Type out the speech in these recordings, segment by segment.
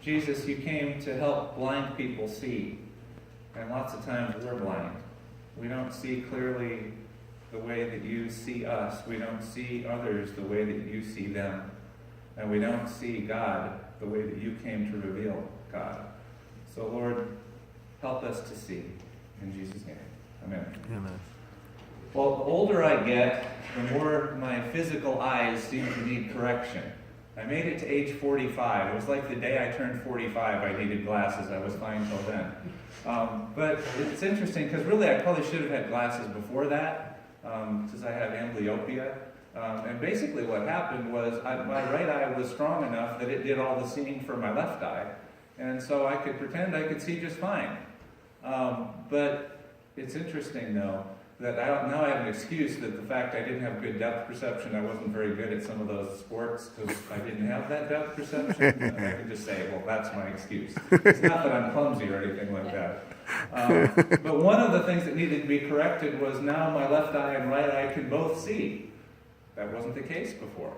Jesus, you came to help blind people see. And lots of times we're blind. We don't see clearly the way that you see us. We don't see others the way that you see them. And we don't see God the way that you came to reveal God. So, Lord, help us to see. In Jesus' name, amen. Amen. Well, the older I get, the more my physical eyes seem to need correction. I made it to age 45. It was like the day I turned 45, I needed glasses. I was fine till then. But it's interesting because really I probably should have had glasses before that, since I had amblyopia. And basically what happened was my right eye was strong enough that it did all the seeing for my left eye. And so I could pretend I could see just fine. But it's interesting, though, that now I have an excuse that the fact I didn't have good depth perception, I wasn't very good at some of those sports because I didn't have that depth perception. I can just say, well, that's my excuse. It's not that I'm clumsy or anything like that. But one of the things that needed to be corrected was now my left eye and right eye can both see. That wasn't the case before.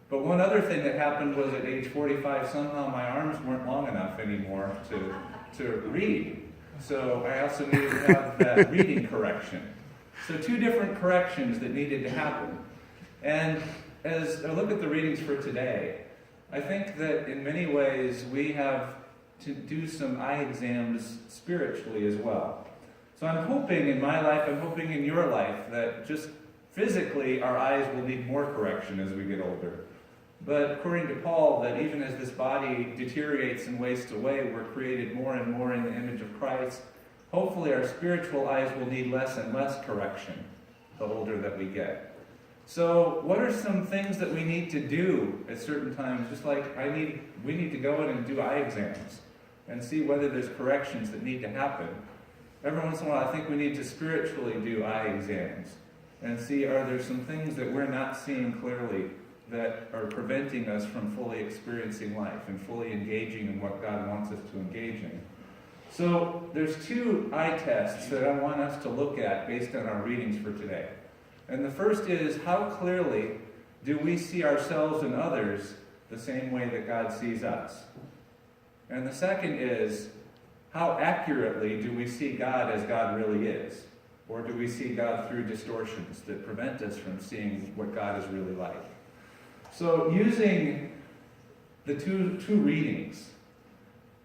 But one other thing that happened was at age 45, somehow my arms weren't long enough anymore to read. So I also needed to have that reading correction. So two different corrections that needed to happen. And as I look at the readings for today, I think that in many ways we have to do some eye exams spiritually as well. So I'm hoping in my life, I'm hoping in your life, that just physically our eyes will need more correction as we get older. But according to Paul, that even as this body deteriorates and wastes away, we're created more and more in the image of Christ. Hopefully our spiritual eyes will need less and less correction the older that we get. So what are some things that we need to do at certain times? Just like we need to go in and do eye exams and see whether there's corrections that need to happen. Every once in a while I think we need to spiritually do eye exams and see, are there some things that we're not seeing clearly that are preventing us from fully experiencing life and fully engaging in what God wants us to engage in. So there's two eye tests that I want us to look at based on our readings for today. And the first is, how clearly do we see ourselves and others the same way that God sees us? And the second is, how accurately do we see God as God really is? Or do we see God through distortions that prevent us from seeing what God is really like? So using the two readings,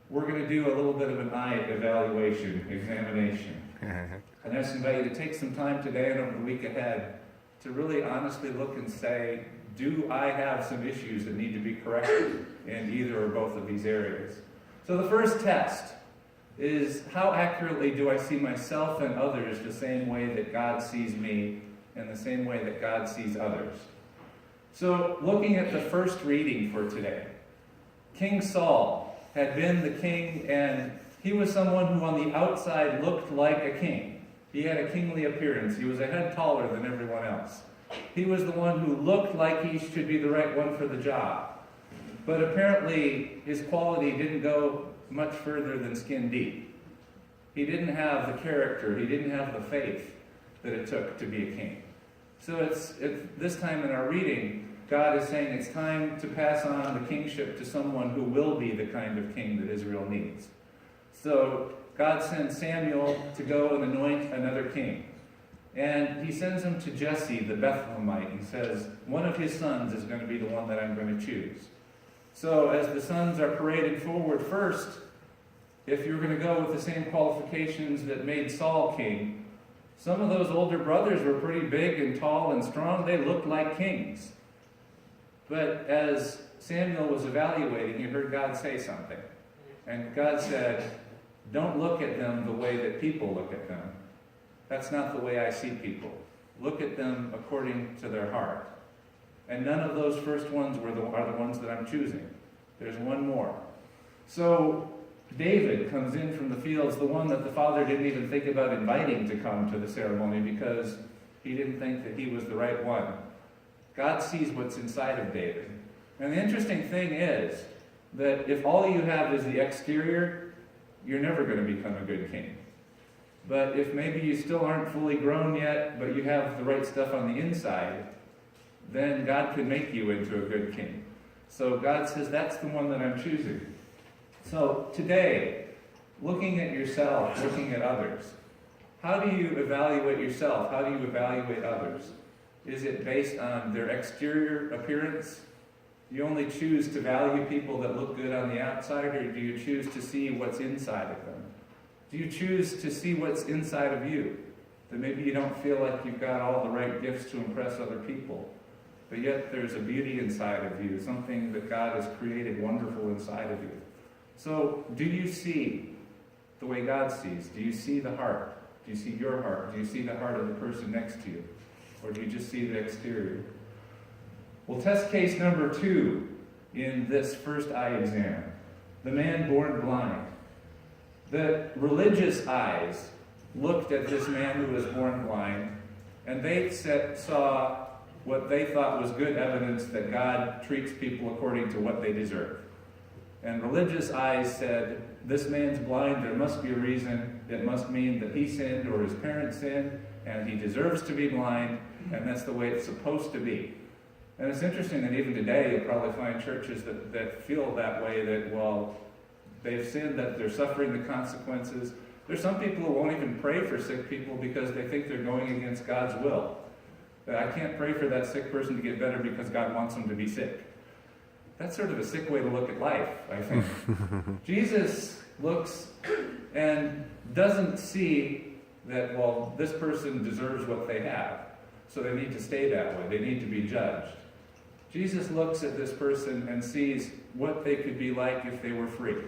we're going to do a little bit of an eye examination. And I just invite you to take some time today and over the week ahead to really honestly look and say, do I have some issues that need to be corrected in either or both of these areas? So the first test is, how accurately do I see myself and others the same way that God sees me and the same way that God sees others? So looking at the first reading for today, King Saul had been the king, and he was someone who on the outside looked like a king. He had a kingly appearance. He was a head taller than everyone else. He was the one who looked like he should be the right one for the job. But apparently his quality didn't go much further than skin deep. He didn't have the character, he didn't have the faith that it took to be a king. So it's this time in our reading, God is saying it's time to pass on the kingship to someone who will be the kind of king that Israel needs. So God sends Samuel to go and anoint another king. And he sends him to Jesse, the Bethlehemite, and says, one of his sons is going to be the one that I'm going to choose. So as the sons are paraded forward first, if you're going to go with the same qualifications that made Saul king, some of those older brothers were pretty big and tall and strong. They looked like kings. But as Samuel was evaluating, he heard God say something. And God said, don't look at them the way that people look at them. That's not the way I see people. Look at them according to their heart. And none of those first ones are the ones that I'm choosing. There's one more. So David comes in from the fields, the one that the father didn't even think about inviting to come to the ceremony because he didn't think that he was the right one. God sees what's inside of David. And the interesting thing is that if all you have is the exterior, you're never going to become a good king. But if maybe you still aren't fully grown yet, but you have the right stuff on the inside, then God can make you into a good king. So God says, that's the one that I'm choosing. So today, looking at yourself, looking at others, how do you evaluate yourself? How do you evaluate others? Is it based on their exterior appearance? Do you only choose to value people that look good on the outside, or do you choose to see what's inside of them? Do you choose to see what's inside of you? That maybe you don't feel like you've got all the right gifts to impress other people, but yet there's a beauty inside of you, something that God has created wonderful inside of you. So, do you see the way God sees? Do you see the heart? Do you see your heart? Do you see the heart of the person next to you? Or do you just see the exterior? Well, test case number 2 in this first eye exam. The man born blind. The religious eyes looked at this man who was born blind, and they saw what they thought was good evidence that God treats people according to what they deserve. And religious eyes said, this man's blind, there must be a reason. It must mean that he sinned or his parents sinned, and he deserves to be blind, and that's the way it's supposed to be. And it's interesting that even today you'll probably find churches that feel that way, that, well, they've sinned, that they're suffering the consequences. There's some people who won't even pray for sick people because they think they're going against God's will. That I can't pray for that sick person to get better because God wants them to be sick. That's sort of a sick way to look at life, I think. Jesus looks and doesn't see that, well, this person deserves what they have, so they need to stay that way. They need to be judged. Jesus looks at this person and sees what they could be like if they were free,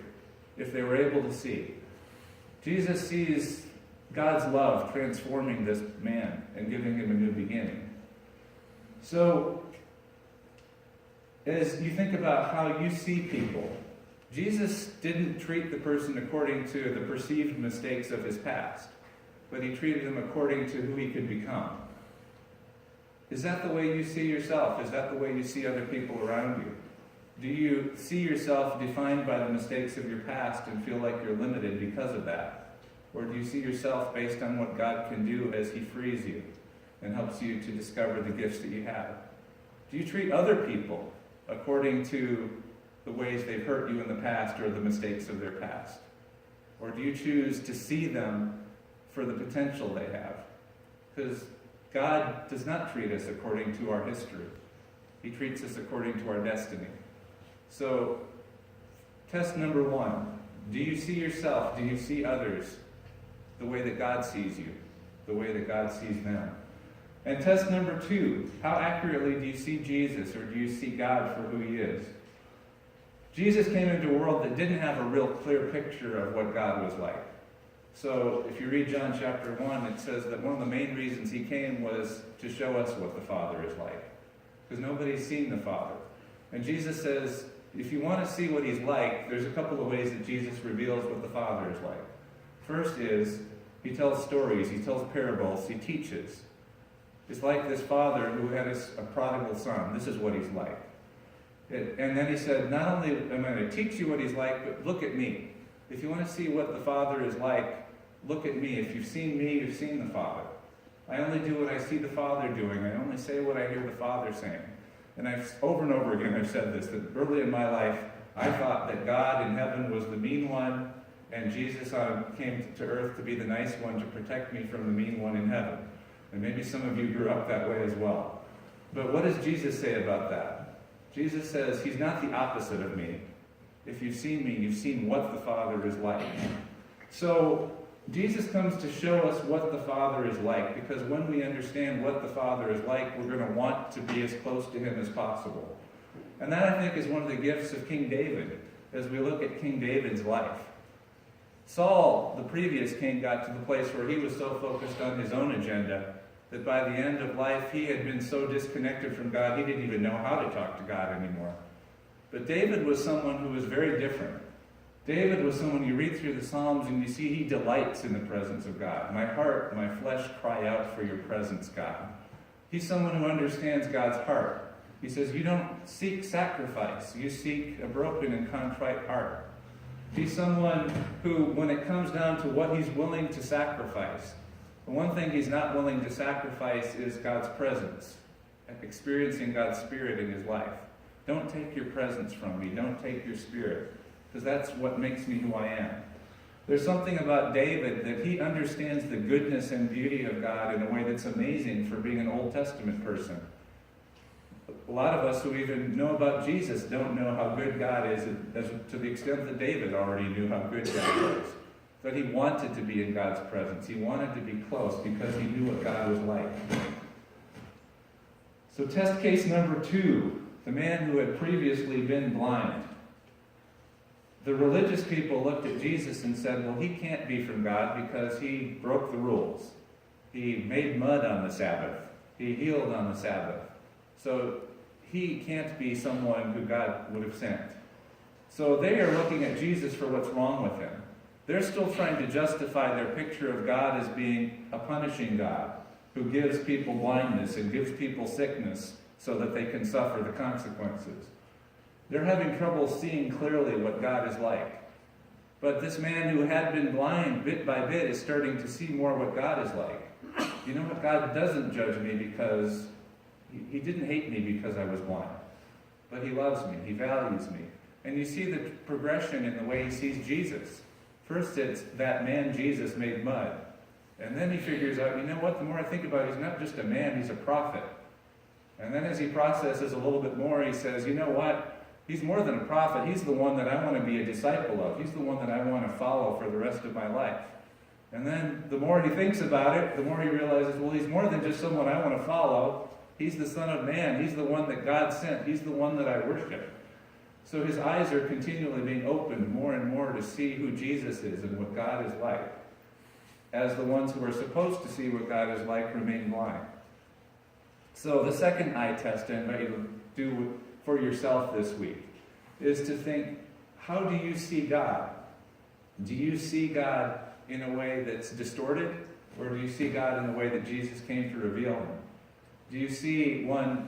if they were able to see. Jesus sees God's love transforming this man and giving him a new beginning. So, as you think about how you see people, Jesus didn't treat the person according to the perceived mistakes of his past, but he treated them according to who he could become. Is that the way you see yourself? Is that the way you see other people around you? Do you see yourself defined by the mistakes of your past and feel like you're limited because of that? Or do you see yourself based on what God can do as he frees you and helps you to discover the gifts that you have? Do you treat other people according to the ways they've hurt you in the past or the mistakes of their past? Or do you choose to see them for the potential they have? Because God does not treat us according to our history. He treats us according to our destiny. So, test number 1. Do you see yourself? Do you see others the way that God sees you? The way that God sees them? And test number 2, how accurately do you see Jesus, or do you see God for who he is? Jesus came into a world that didn't have a real clear picture of what God was like. So if you read John chapter 1, it says that one of the main reasons he came was to show us what the Father is like. Because nobody's seen the Father. And Jesus says, if you want to see what he's like, there's a couple of ways that Jesus reveals what the Father is like. First is, he tells stories, he tells parables, he teaches. It's like this father who had a prodigal son. This is what he's like. And then he said, not only am I going to teach you what he's like, but look at me. If you want to see what the Father is like, look at me. If you've seen me, you've seen the Father. I only do what I see the Father doing. I only say what I hear the Father saying. And over and over again I've said this, that early in my life, I thought that God in heaven was the mean one, and Jesus came to earth to be the nice one to protect me from the mean one in heaven. And maybe some of you grew up that way as well. But what does Jesus say about that? Jesus says, he's not the opposite of me. If you've seen me, you've seen what the Father is like. So, Jesus comes to show us what the Father is like, because when we understand what the Father is like, we're going to want to be as close to him as possible. And that, I think, is one of the gifts of King David, as we look at King David's life. Saul, the previous king, got to the place where he was so focused on his own agenda that by the end of life, he had been so disconnected from God, he didn't even know how to talk to God anymore. But David was someone who was very different. David was someone, you read through the Psalms and you see he delights in the presence of God. My heart, my flesh cry out for your presence, God. He's someone who understands God's heart. He says, you don't seek sacrifice, you seek a broken and contrite heart. He's someone who, when it comes down to what he's willing to sacrifice, the one thing he's not willing to sacrifice is God's presence, experiencing God's Spirit in his life. Don't take your presence from me. Don't take your Spirit. because that's what makes me who I am. There's something about David that he understands the goodness and beauty of God in a way that's amazing for being an Old Testament person. A lot of us who even know about Jesus don't know how good God is, to the extent that David already knew how good God was. That he wanted to be in God's presence. He wanted to be close because he knew what God was like. So test case number 2, the man who had previously been blind. The religious people looked at Jesus and said, well, he can't be from God because he broke the rules. He made mud on the Sabbath. He healed on the Sabbath. So he can't be someone who God would have sent. So they are looking at Jesus for what's wrong with him. They're still trying to justify their picture of God as being a punishing God who gives people blindness and gives people sickness so that they can suffer the consequences. They're having trouble seeing clearly what God is like. But this man who had been blind bit by bit is starting to see more what God is like. You know what? God doesn't judge me because he didn't hate me because I was blind. But he loves me. He values me. And you see the progression in the way he sees Jesus. First it's that man Jesus made mud. And then he figures out, you know what? The more I think about it, he's not just a man, he's a prophet. And then as he processes a little bit more, he says, you know what? He's more than a prophet. He's the one that I want to be a disciple of. He's the one that I want to follow for the rest of my life. And then the more he thinks about it, the more he realizes, well, he's more than just someone I want to follow. He's the Son of Man. He's the one that God sent. He's the one that I worship. So his eyes are continually being opened more and more to see who Jesus is and what God is like, as the ones who are supposed to see what God is like remain blind. So the second eye test I invite you to do for yourself this week is to think, how do you see God? Do you see God in a way that's distorted, or do you see God in the way that Jesus came to reveal him? Do you see one